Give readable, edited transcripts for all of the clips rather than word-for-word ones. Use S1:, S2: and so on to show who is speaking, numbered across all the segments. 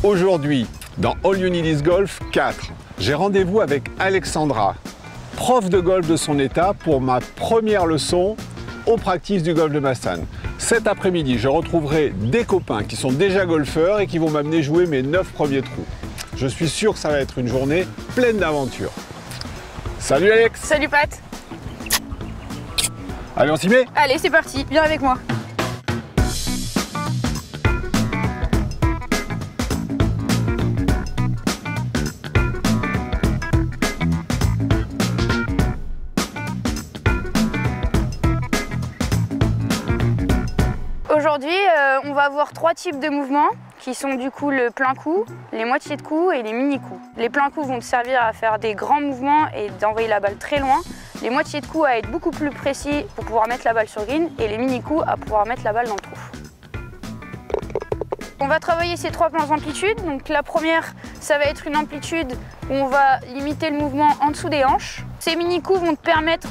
S1: Aujourd'hui, dans All You Need Is Golf 4, j'ai rendez-vous avec Alexandra, prof de golf de son état pour ma première leçon au practice du golf de Massanes. Cet après-midi, je retrouverai des copains qui sont déjà golfeurs et qui vont m'amener jouer mes 9 premiers trous. Je suis sûr que ça va être une journée pleine d'aventures. Salut Alex!
S2: Salut Pat!
S1: Allez, on s'y met?
S2: Allez, c'est parti, viens avec moi. Aujourd'hui, on va avoir 3 types de mouvements qui sont du coup le plein coup, les moitiés de coup et les mini coups. Les pleins coups vont te servir à faire des grands mouvements et d'envoyer la balle très loin. Les moitiés de coup à être beaucoup plus précis pour pouvoir mettre la balle sur green et les mini coups à pouvoir mettre la balle dans le trou. On va travailler ces 3 plans d'amplitude. Donc la première, ça va être une amplitude où on va limiter le mouvement en dessous des hanches. Ces mini coups vont te permettre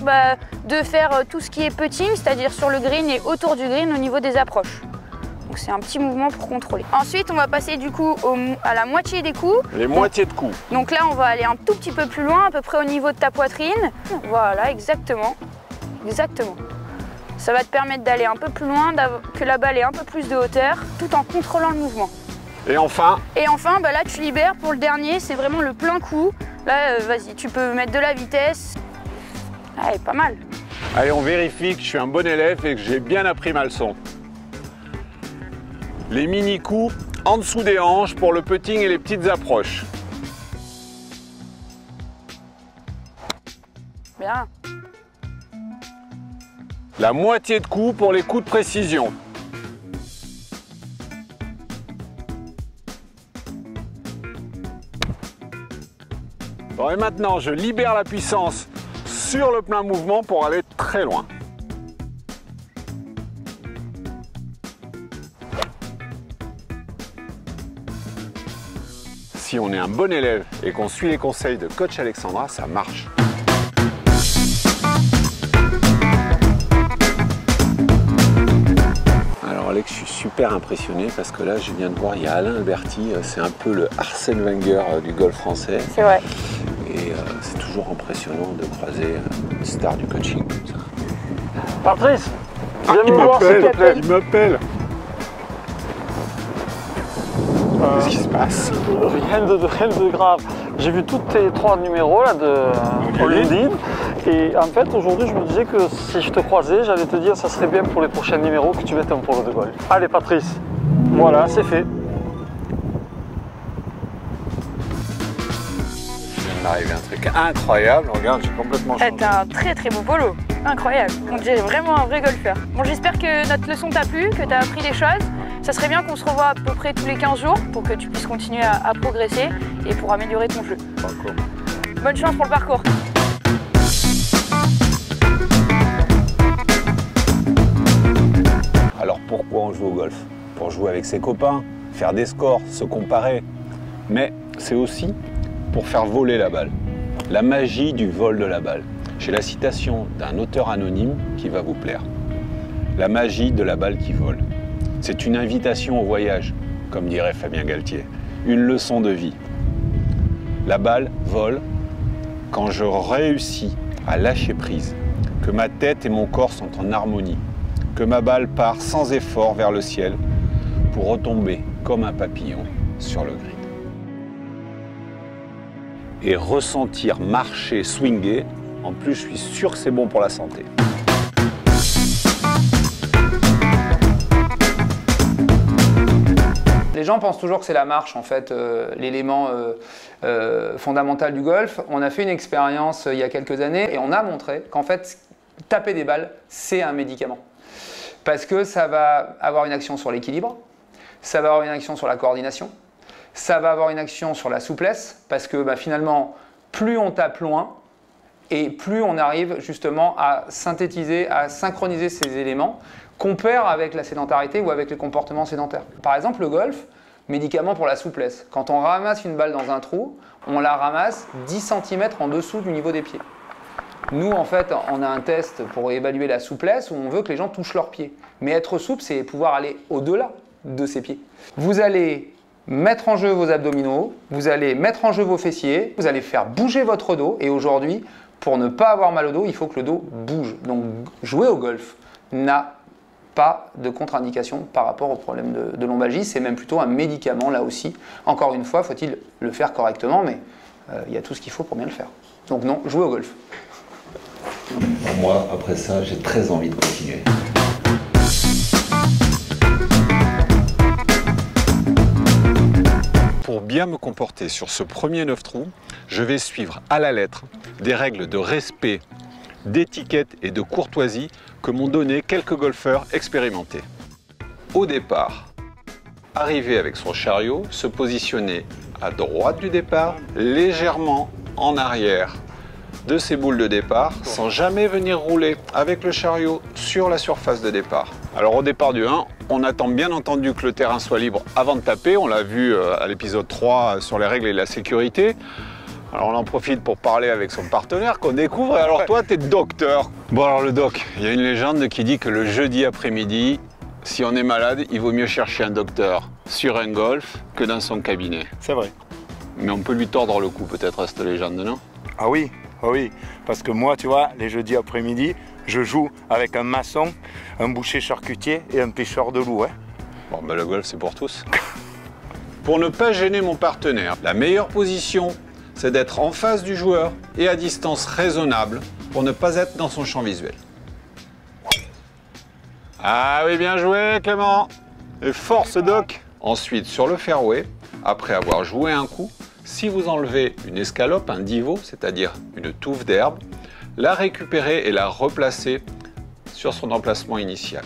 S2: de faire tout ce qui est putting, c'est-à-dire sur le green et autour du green au niveau des approches. Donc c'est un petit mouvement pour contrôler. Ensuite, on va passer du coup à la moitié des coups.
S1: Les moitiés de coups.
S2: Donc là, on va aller un tout petit peu plus loin, à peu près au niveau de ta poitrine. Voilà, exactement. Exactement. Ça va te permettre d'aller un peu plus loin, que la balle ait un peu plus de hauteur, tout en contrôlant le mouvement.
S1: Et enfin?
S2: Et enfin, là, tu libères pour le dernier, c'est vraiment le plein coup. Là, vas-y, tu peux mettre de la vitesse. Allez, pas mal.
S1: Allez, on vérifie que je suis un bon élève et que j'ai bien appris ma leçon. Les mini-coups en dessous des hanches pour le putting et les petites approches.
S2: Bien.
S1: La moitié de coup pour les coups de précision. Bon, et maintenant, je libère la puissance sur le plein mouvement pour aller très loin. Si on est un bon élève et qu'on suit les conseils de coach Alexandra, ça marche. Alors Alex, je suis super impressionné parce que là, je viens de voir, il y a Alain Alberti, c'est un peu le Arsène Wenger du golf français.
S2: C'est vrai.
S1: Et c'est toujours impressionnant de croiser une star du coaching comme ça.
S3: Patrice, viens me voir s'il te plaît.
S1: Il m'appelle. Qu'est-ce qui se passe?
S3: Rien de grave. J'ai vu tous tes 3 numéros là de All You Need. Et en fait, aujourd'hui, je me disais que si je te croisais, j'allais te dire ça serait bien pour les prochains numéros que tu mettes un polo de golf. Allez Patrice, voilà, c'est fait.
S1: Il m'est arrivé un truc incroyable, regarde, j'ai complètement changé.
S2: T'as un très très beau polo, incroyable. On dirait vraiment un vrai golfeur. Bon, j'espère que notre leçon t'a plu, que t'as appris des choses. Ça serait bien qu'on se revoie à peu près tous les 15 jours pour que tu puisses continuer à progresser et pour améliorer ton jeu. Bonne chance pour le parcours.
S1: Alors pourquoi on joue au golf? Pour jouer avec ses copains, faire des scores, se comparer. Mais c'est aussi pour faire voler la balle. La magie du vol de la balle. J'ai la citation d'un auteur anonyme qui va vous plaire. La magie de la balle qui vole. C'est une invitation au voyage, comme dirait Fabien Galtier. Une leçon de vie. La balle vole quand je réussis à lâcher prise, que ma tête et mon corps sont en harmonie, que ma balle part sans effort vers le ciel pour retomber comme un papillon sur le grid. Et ressentir marcher, swinguer, en plus je suis sûr que c'est bon pour la santé.
S4: Les gens pensent toujours que c'est la marche, en fait, l'élément fondamental du golf. On a fait une expérience il y a quelques années et on a montré qu'en fait, taper des balles, c'est un médicament. Parce que ça va avoir une action sur l'équilibre, ça va avoir une action sur la coordination, ça va avoir une action sur la souplesse, parce que finalement, plus on tape loin, et plus on arrive justement à synthétiser, à synchroniser ces éléments qu'on perd avec la sédentarité ou avec les comportements sédentaires. Par exemple, le golf, médicament pour la souplesse. Quand on ramasse une balle dans un trou, on la ramasse 10 cm en dessous du niveau des pieds. Nous, en fait, on a un test pour évaluer la souplesse où on veut que les gens touchent leurs pieds. Mais être souple, c'est pouvoir aller au-delà de ses pieds. Vous allez mettre en jeu vos abdominaux, vous allez mettre en jeu vos fessiers, vous allez faire bouger votre dos. Et aujourd'hui, pour ne pas avoir mal au dos, il faut que le dos bouge. Donc jouer au golf n'a pas de contre-indication par rapport au problème de lombalgie. C'est même plutôt un médicament là aussi. Encore une fois, faut-il le faire correctement, mais il y a tout ce qu'il faut pour bien le faire. Donc non, jouez au golf.
S5: Moi, après ça, j'ai très envie de continuer.
S1: Pour bien me comporter sur ce premier 9 trous, je vais suivre à la lettre des règles de respect, d'étiquette et de courtoisie que m'ont donné quelques golfeurs expérimentés. Au départ, arriver avec son chariot, se positionner à droite du départ, légèrement en arrière de ses boules de départ, sans jamais venir rouler avec le chariot sur la surface de départ. Alors au départ du 1, on attend bien entendu que le terrain soit libre avant de taper. On l'a vu à l'épisode 3 sur les règles et la sécurité. Alors on en profite pour parler avec son partenaire qu'on découvre. Et alors toi, t'es docteur. Bon alors le doc, il y a une légende qui dit que le jeudi après-midi, si on est malade, il vaut mieux chercher un docteur sur un golf que dans son cabinet.
S6: C'est vrai.
S1: Mais on peut lui tordre le cou peut-être à cette légende, non?
S6: Ah oui, parce que moi, tu vois, les jeudis après-midi, je joue avec un maçon, un boucher charcutier et un pêcheur de loup. Hein.
S1: Bon, ben le golf, c'est pour tous. Pour ne pas gêner mon partenaire, la meilleure position, c'est d'être en face du joueur et à distance raisonnable pour ne pas être dans son champ visuel. Ah oui, bien joué, Clément. Et force, Doc. Ensuite, sur le fairway, après avoir joué un coup, si vous enlevez une escalope, un divot, c'est-à-dire une touffe d'herbe, la récupérer et la replacer sur son emplacement initial.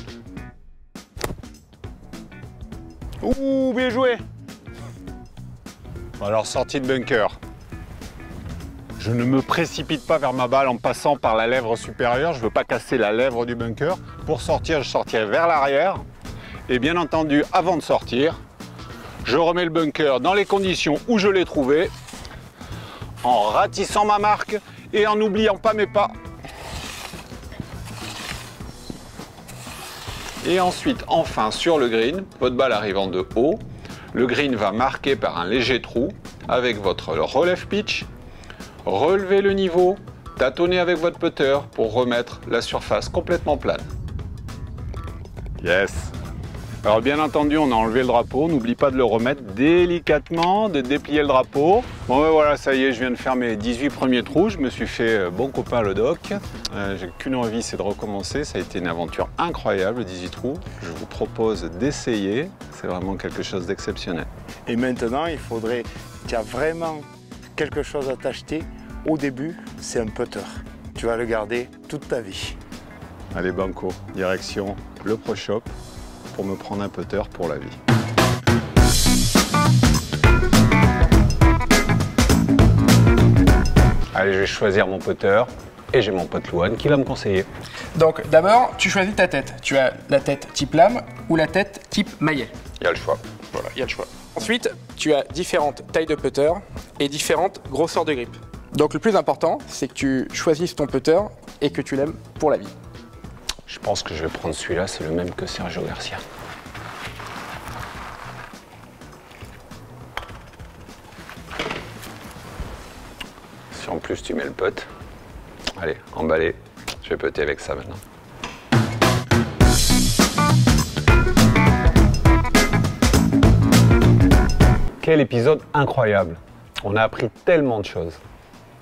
S1: Ouh, bien joué! Alors, sortie de bunker. Je ne me précipite pas vers ma balle en passant par la lèvre supérieure. Je ne veux pas casser la lèvre du bunker. Pour sortir, je sortirai vers l'arrière. Et bien entendu, avant de sortir, je remets le bunker dans les conditions où je l'ai trouvé, en ratissant ma marque et en n'oubliant pas mes pas. Et ensuite, enfin, sur le green, votre balle arrivant de haut, le green va marquer par un léger trou avec votre relève pitch. Relevez le niveau, tâtonnez avec votre putter pour remettre la surface complètement plane. Yes! Alors bien entendu, on a enlevé le drapeau, n'oublie pas de le remettre délicatement, de déplier le drapeau. Bon ben voilà, ça y est, je viens de faire mes 18 premiers trous, je me suis fait bon copain le doc. J'ai qu'une envie, c'est de recommencer, ça a été une aventure incroyable, 18 trous. Je vous propose d'essayer, c'est vraiment quelque chose d'exceptionnel.
S6: Et maintenant, il faudrait, tu as vraiment quelque chose à t'acheter. Au début, c'est un putter. Tu vas le garder toute ta vie.
S1: Allez banco, direction le Pro Shop pour me prendre un putter pour la vie. Allez, je vais choisir mon putter et j'ai mon pote Louane qui va me conseiller.
S7: Donc d'abord, tu choisis ta tête. Tu as la tête type lame ou la tête type maillet.
S1: Il y a le choix.
S7: Voilà, il y a le choix. Ensuite, tu as différentes tailles de putter et différentes grosseurs de grip. Donc le plus important, c'est que tu choisisses ton putter et que tu l'aimes pour la vie.
S1: Je pense que je vais prendre celui-là, c'est le même que Sergio Garcia. Si en plus tu mets le putt, allez, emballé, je vais putter avec ça maintenant. Quel épisode incroyable! On a appris tellement de choses.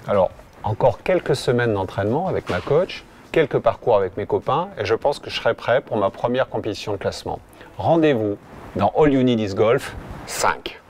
S1: Alors, encore quelques semaines d'entraînement avec ma coach, quelques parcours avec mes copains et je pense que je serai prêt pour ma première compétition de classement. Rendez-vous dans All You Need Is Golf 5.